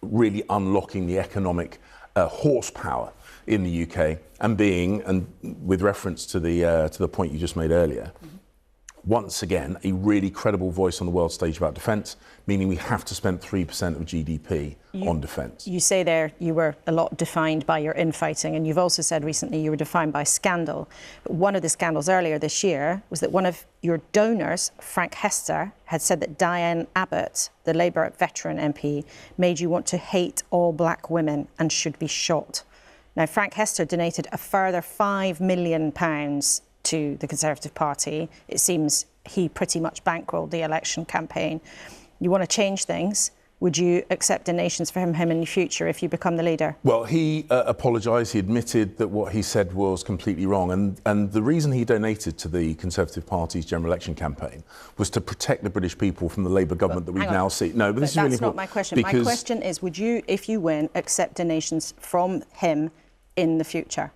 really unlocking the economic horsepower in the UK, and with reference to the point you just made earlier, once again, a really credible voice on the world stage about defence, meaning we have to spend 3% of GDP on defence. You say there you were a lot defined by your infighting, and you've also said recently you were defined by scandal. But one of the scandals earlier this year was that one of your donors, Frank Hester, had said that Diane Abbott, the Labour veteran MP, made you want to hate all black women and should be shot. Now, Frank Hester donated a further £5 million to the Conservative Party. It seems he pretty much bankrolled the election campaign. You want to change things. Would you accept donations from him in the future if you become the leader? Well, he apologised. He admitted that what he said was completely wrong. And the reason he donated to the Conservative Party's general election campaign was to protect the British people from the Labour government that we now see. No, but this is really important. That's not my question. My question is, would you, if you win, accept donations from him in the future?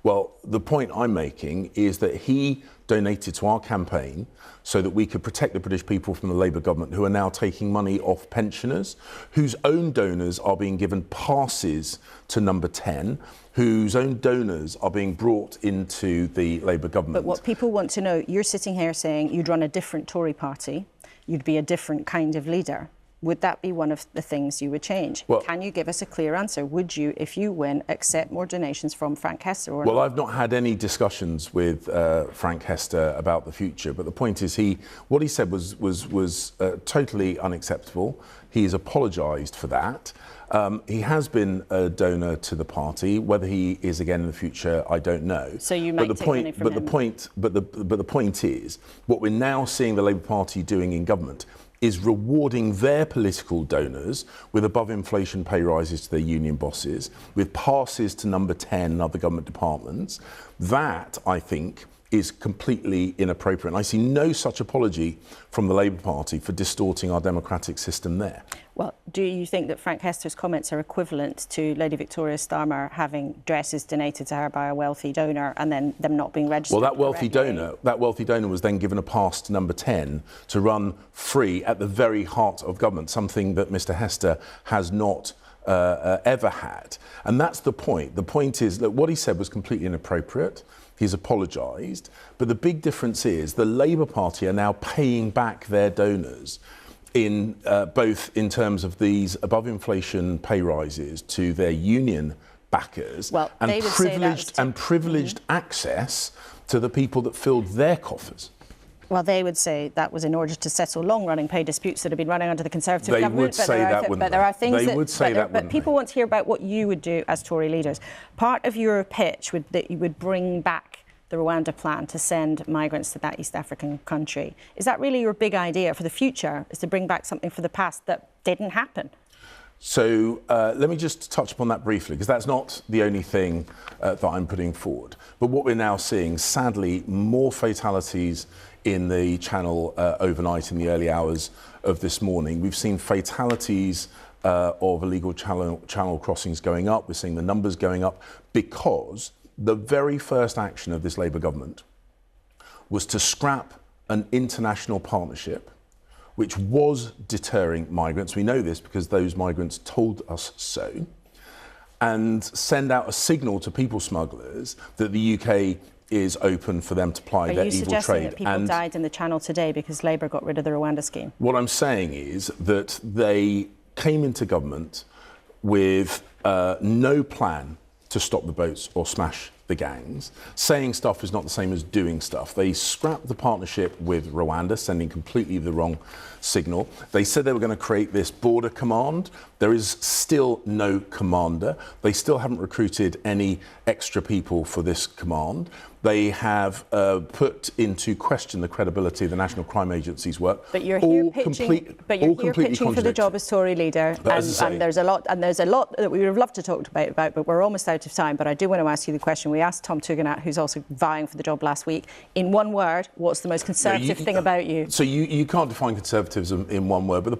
Well, the point I'm making is that he donated to our campaign so that we could protect the British people from the Labour government, who are now taking money off pensioners, whose own donors are being given passes to number 10, whose own donors are being brought into the Labour government. But what people want to know, you're sitting here saying you'd run a different Tory party, you'd be a different kind of leader. Would that be one of the things you would change? Well, can you give us a clear answer? Would you, if you win, accept more donations from Frank Hester? Or well, not? I've not had any discussions with Frank Hester about the future, but the point is what he said was totally unacceptable. He's apologised for that. He has been a donor to the party. Whether he is again in the future, I don't know. So you might take money from him. But the point is, what we're now seeing the Labour Party doing in government is rewarding their political donors with above-inflation pay rises to their union bosses, with passes to number 10 and other government departments. That, I think, is completely inappropriate. And I see no such apology from the Labour Party for distorting our democratic system there. Well, do you think that Frank Hester's comments are equivalent to Lady Victoria Starmer having dresses donated to her by a wealthy donor and then them not being registered? Well, that wealthy donor was then given a pass to number 10 to run free at the very heart of government, something that Mr. Hester has not ever had. And that's the point. The point is that what he said was completely inappropriate. He's apologised. But the big difference is the Labour Party are now paying back their donors in both in terms of these above inflation pay rises to their union backers, well, and privileged access to the people that filled their coffers. Well, they would say that was in order to settle long-running pay disputes that have been running under the Conservative government. They would say that, wouldn't they? But there are things they would say that, but people want to hear about what you would do as Tory leaders. Part of your pitch would that you would bring back the Rwanda plan to send migrants to that East African country. Is that really your big idea for the future, is to bring back something for the past that didn't happen? So let me just touch upon that briefly, because that's not the only thing that I'm putting forward. But what we're now seeing, sadly, more fatalities in the Channel overnight in the early hours of this morning. We've seen fatalities of illegal channel crossings going up. We're seeing the numbers going up because the very first action of this Labour government was to scrap an international partnership which was deterring migrants. We know this because those migrants told us so, and send out a signal to people smugglers that the UK is open for them to ply their evil trade. Are you suggesting that people died in the Channel today because Labour got rid of the Rwanda scheme? What I'm saying is that they came into government with no plan to stop the boats or smash the gangs. Saying stuff is not the same as doing stuff. They scrapped the partnership with Rwanda, sending completely the wrong signal. They said they were going to create this border command. There is still no commander. They still haven't recruited any extra people for this command. They have put into question the credibility of the National Crime Agency's work. But you're here pitching, for the job as Tory leader, and there's a lot that we would have loved to talk about, but we're almost out of time. But I do want to ask you the question. We asked Tom Tugendhat, who's also vying for the job last week, in one word, what's the most conservative thing about you? So you can't define conservatism in one word. But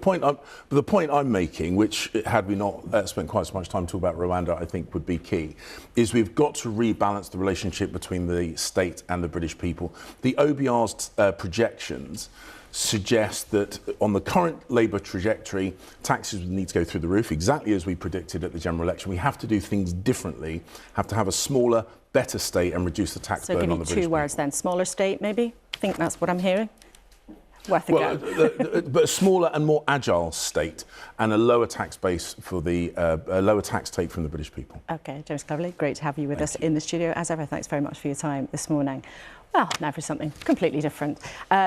the point I'm making, which had we not spent quite so much time talking about Rwanda, I think would be key, is we've got to rebalance the relationship between the state and the British people. The OBR's projections suggest that on the current Labour trajectory, taxes would need to go through the roof, exactly as we predicted at the general election. We have to do things differently, have to have a smaller, better state and reduce the tax burden on the British people. So give me 2 words then. Smaller state, maybe? I think that's what I'm hearing. Worth a go. But a smaller and more agile state and a lower tax base for the a lower tax take from the British people. OK, James Cleverly, great to have you with us in the studio. As ever, thanks very much for your time this morning. Well, now for something completely different.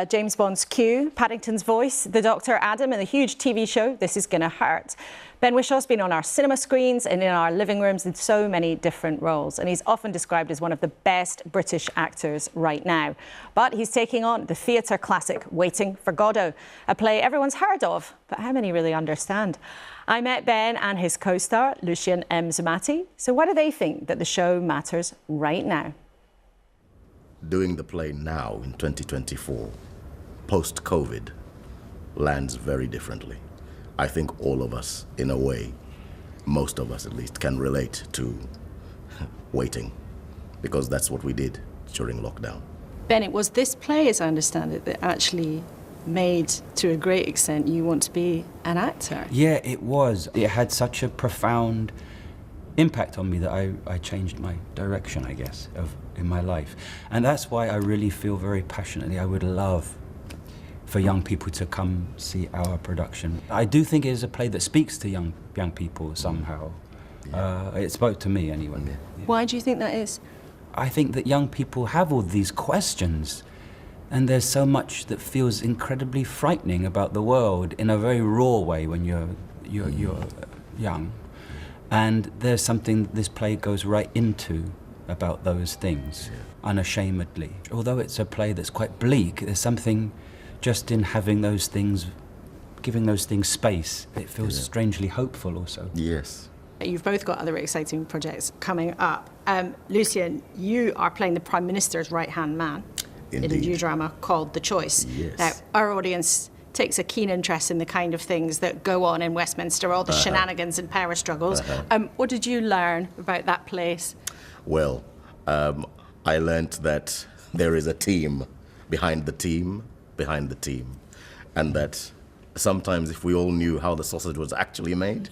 James Bond's Q, Paddington's voice, the Dr. Adam in the huge TV show This Is Gonna Hurt. Ben Whishaw's been on our cinema screens and in our living rooms in so many different roles, and he's often described as one of the best British actors right now. But he's taking on the theatre classic Waiting for Godot, a play everyone's heard of, but how many really understand? I met Ben and his co-star, Lucian Msamati. So why do they think that the show matters right now? Doing the play now in 2024, post-COVID, lands very differently. I think all of us, in a way, most of us at least, can relate to waiting, because that's what we did during lockdown. Ben, it was this play, as I understand it, that actually made, to a great extent, you want to be an actor. Yeah, it was. It had such a profound impact on me that I changed my direction, I guess, in my life. And that's why I really feel very passionately I would love for young people to come see our production. I do think it is a play that speaks to young people somehow. It spoke to me anyway. Why do you think that is? I think that young people have all these questions, and there's so much that feels incredibly frightening about the world in a very raw way when you're young. And there's something this play goes right into about those things, unashamedly. Although it's a play that's quite bleak, there's something just in having those things, giving those things space. It feels strangely hopeful also. Yes. You've both got other exciting projects coming up. Lucian, you are playing the Prime Minister's right-hand man in a new drama called The Choice. Yes. Now, our audience takes a keen interest in the kind of things that go on in Westminster, all the shenanigans and power struggles. What did you learn about that place? Well, I learnt that there is a team behind the team, and that sometimes if we all knew how the sausage was actually made,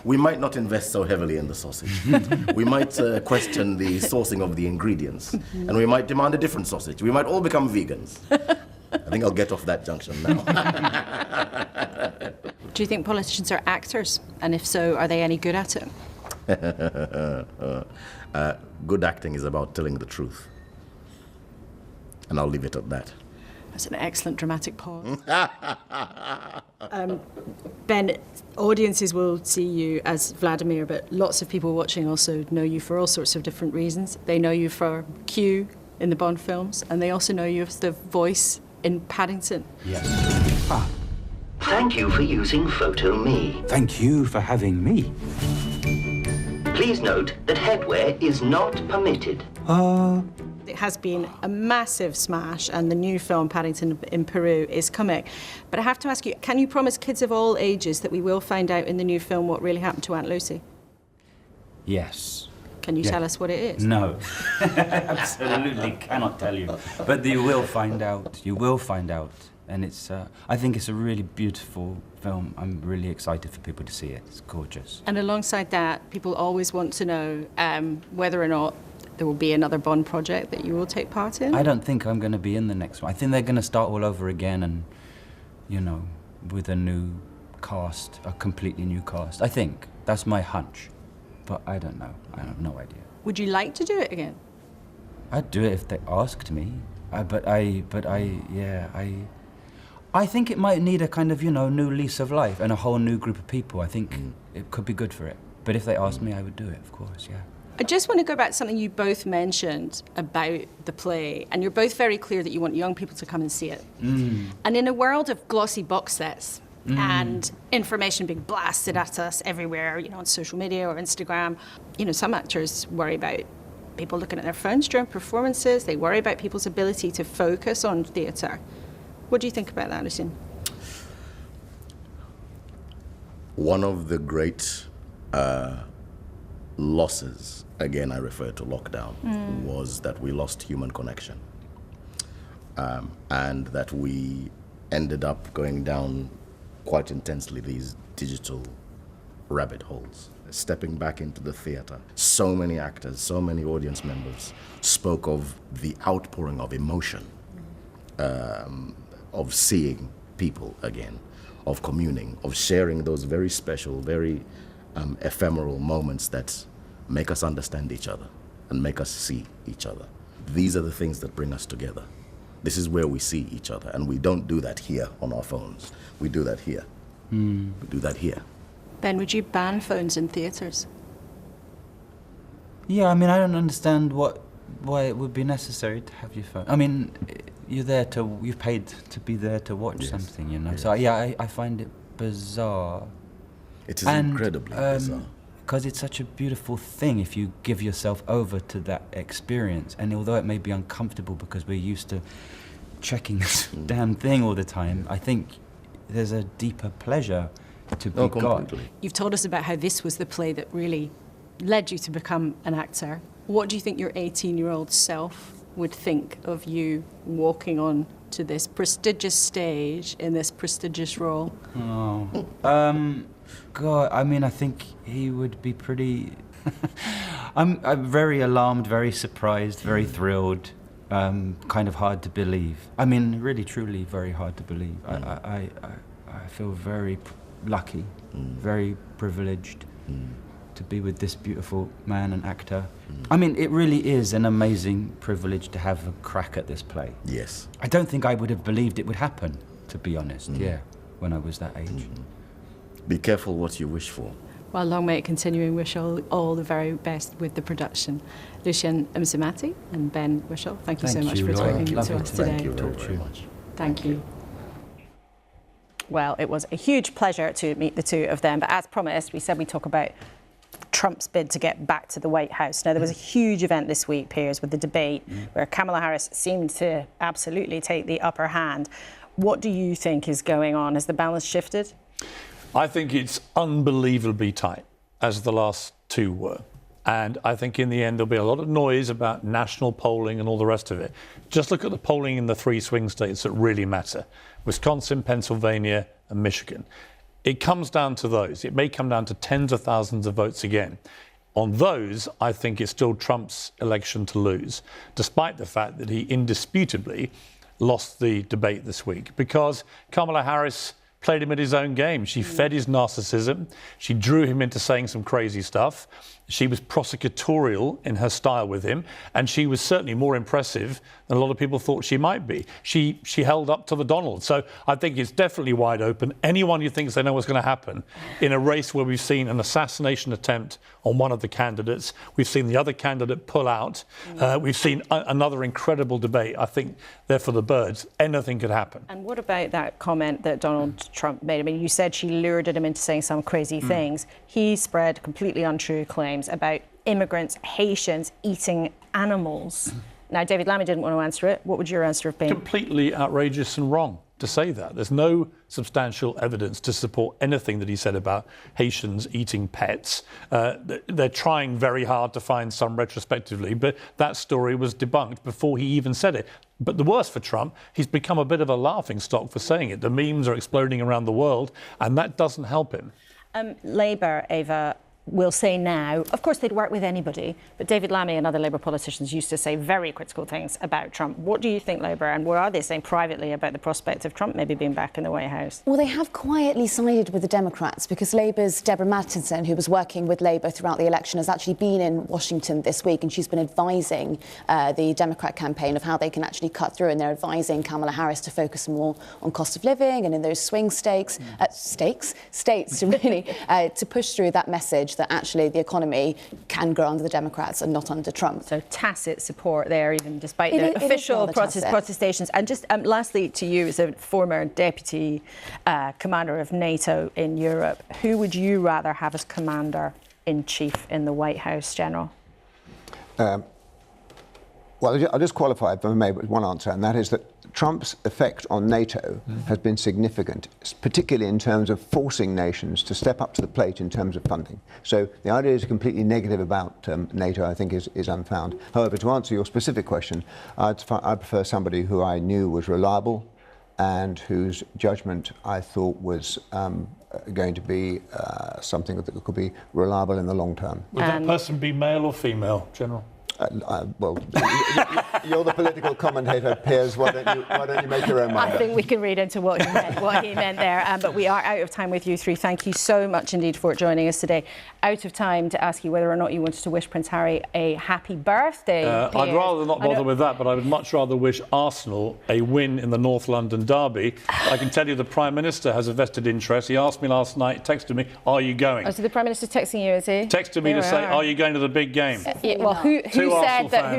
we might not invest so heavily in the sausage. We might question the sourcing of the ingredients, and we might demand a different sausage. We might all become vegans. I think I'll get off that junction now. Do you think politicians are actors? And if so, are they any good at it? Good acting is about telling the truth. And I'll leave it at that. That's an excellent dramatic pause. Ben, audiences will see you as Vladimir, but lots of people watching also know you for all sorts of different reasons. They know you for Q in the Bond films, and they also know you as the voice in Paddington. Yes. Thank you for using PhotoMe. Thank you for having me. Please note that headwear is not permitted. It has been a massive smash, and the new film Paddington in Peru is coming. But I have to ask you, can you promise kids of all ages that we will find out in the new film what really happened to Aunt Lucy? Yes. Can you tell us what it is? No, absolutely cannot tell you. But you will find out. You will find out. And it's, I think it's a really beautiful film. I'm really excited for people to see it. It's gorgeous. And alongside that, people always want to know whether or not there will be another Bond project that you will take part in. I don't think I'm going to be in the next one. I think they're going to start all over again and, you know, with a new cast, a completely new cast. I think. That's my hunch. But I don't know. I have no idea. Would you like to do it again? I'd do it if they asked me. I think it might need a kind of, you know, new lease of life and a whole new group of people. I think it could be good for it. But if they asked me, I would do it, of course, yeah. I just want to go back to something you both mentioned about the play, and you're both very clear that you want young people to come and see it. And in a world of glossy box sets and information being blasted at us everywhere, you know, on social media or Instagram, you know, some actors worry about people looking at their phones during performances. They worry about people's ability to focus on theatre. What do you think about that, Lucian? One of the great losses, again I refer to lockdown, was that we lost human connection. And that we ended up going down quite intensely these digital rabbit holes. Stepping back into the theatre, so many actors, so many audience members spoke of the outpouring of emotion, of seeing people again, of communing, of sharing those very special, very ephemeral moments that make us understand each other and make us see each other. These are the things that bring us together. This is where we see each other, and we don't do that here on our phones. We do that here. We do that here. Ben, would you ban phones in theatres? Yeah, I mean, I don't understand why it would be necessary to have your phone. I mean, you've paid to be there to watch something, you know. Yes. So yeah, I find it bizarre. It is incredibly bizarre. Because it's such a beautiful thing if you give yourself over to that experience. And although it may be uncomfortable because we're used to checking this damn thing all the time, I think there's a deeper pleasure to be got. You've told us about how this was the play that really led you to become an actor. What do you think your 18-year-old self would think of you walking on to this prestigious stage in this prestigious role? God, I mean, I think he would be pretty... I'm very alarmed, very surprised, very thrilled. kind of hard to believe. I mean, really, truly very hard to believe. I feel very lucky, very privileged to be with this beautiful man and actor. I mean, it really is an amazing privilege to have a crack at this play. Yes. I don't think I would have believed it would happen, to be honest, when I was that age. Be careful what you wish for. Well, long may it continue, and wish all the very best with the production. Lucian Msamati and Ben Whishaw, thank you so much for talking to us today. Thank you very much. Thank you. Well, it was a huge pleasure to meet the two of them. But as promised, we said we'd talk about Trump's bid to get back to the White House. Now, there was a huge event this week, Piers, with the debate where Kamala Harris seemed to absolutely take the upper hand. What do you think is going on? Has the balance shifted? I think it's unbelievably tight, as the last two were. And I think in the end, there'll be a lot of noise about national polling and all the rest of it. Just look at the polling in the three swing states that really matter: Wisconsin, Pennsylvania, and Michigan. It comes down to those. It may come down to tens of thousands of votes again. On those, I think it's still Trump's election to lose, despite the fact that he indisputably lost the debate this week, because Kamala Harris played him at his own game. She fed his narcissism. She drew him into saying some crazy stuff. She was prosecutorial in her style with him, and she was certainly more impressive than a lot of people thought she might be. She held up to the Donald. So I think it's definitely wide open. Anyone who thinks they know what's going to happen in a race where we've seen an assassination attempt on one of the candidates, we've seen the other candidate pull out, we've seen another incredible debate. I think they're for the birds. Anything could happen. And what about that comment that Donald Trump made? I mean, you said she lured him into saying some crazy things. He spread completely untrue claims about immigrants, Haitians, eating animals. Now, David Lamy didn't want to answer it. What would your answer have been? Completely outrageous and wrong to say that. There's no substantial evidence to support anything that he said about Haitians eating pets. They're trying very hard to find some retrospectively, but that story was debunked before he even said it. But the worst for Trump, he's become a bit of a laughingstock for saying it. The memes are exploding around the world, and that doesn't help him. Labour, Ava, will say now, of course they'd work with anybody, but David Lamy and other Labour politicians used to say very critical things about Trump. What do you think, Labour, and what are they saying privately about the prospect of Trump maybe being back in the White House? Well, they have quietly sided with the Democrats, because Labour's Deborah Mattinson, who was working with Labour throughout the election, has actually been in Washington this week, and she's been advising the Democrat campaign of how they can actually cut through, and they're advising Kamala Harris to focus more on cost of living and in those swing states to really to push through that message that actually the economy can grow under the Democrats and not under Trump. So tacit support there, even despite the official protestations. And just lastly to you, as a former deputy commander of NATO in Europe, who would you rather have as commander-in-chief in the White House, General? Well, I'll just qualify if I may with one answer, and that is that Trump's effect on NATO has been significant, particularly in terms of forcing nations to step up to the plate in terms of funding. So the idea is completely negative about NATO, I think, is unfound. However, to answer your specific question, I'd prefer somebody who I knew was reliable and whose judgment I thought was going to be something that could be reliable in the long term. Would that person be male or female, General? Well, you're the political commentator, Piers. Why don't you make your own mind? I think we can read into what he meant there. But we are out of time with you three. Thank you so much indeed for joining us today. Out of time to ask you whether or not you wanted to wish Prince Harry a happy birthday. I'd rather not bother with that, but I would much rather wish Arsenal a win in the North London derby. I can tell you the Prime Minister has a vested interest. He asked me last night, texted me, "Are you going?" Oh, so the Prime Minister's texting you, is he? Texted me to say, "Are you going to the big game?" Well, who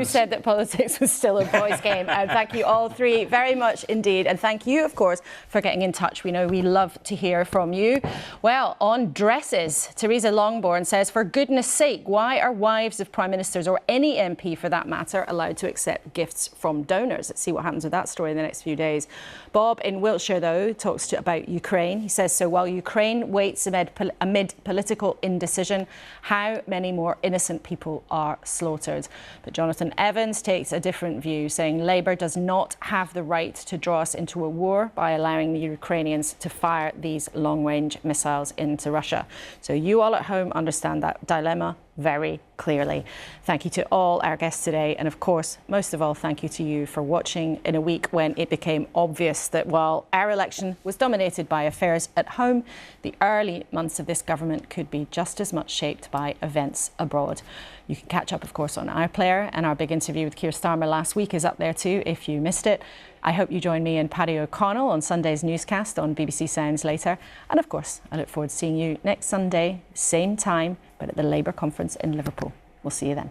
said that politics was still a boys' game? And thank you all three very much indeed. And thank you, of course, for getting in touch. We know we love to hear from you. Well, on dresses, Theresa Longbourn says, for goodness sake, why are wives of Prime Ministers or any MP for that matter allowed to accept gifts from donors? Let's see what happens with that story in the next few days. Bob in Wiltshire, though, talks about Ukraine. He says, so while Ukraine waits amid political indecision, how many more innocent people are slaughtered? But Jonathan Evans takes a different view, saying Labour does not have the right to draw us into a war by allowing the Ukrainians to fire these long-range missiles into Russia. So you all at home understand that dilemma very clearly. Thank you to all our guests today, and of course, most of all, thank you to you for watching in a week when it became obvious that while our election was dominated by affairs at home, the early months of this government could be just as much shaped by events abroad. You can catch up, of course, on iPlayer, and our big interview with Keir Starmer last week is up there too if you missed it. I hope you join me and Paddy O'Connell on Sunday's newscast on BBC Sounds later. And of course, I look forward to seeing you next Sunday, same time, but at the Labour conference in Liverpool. We'll see you then.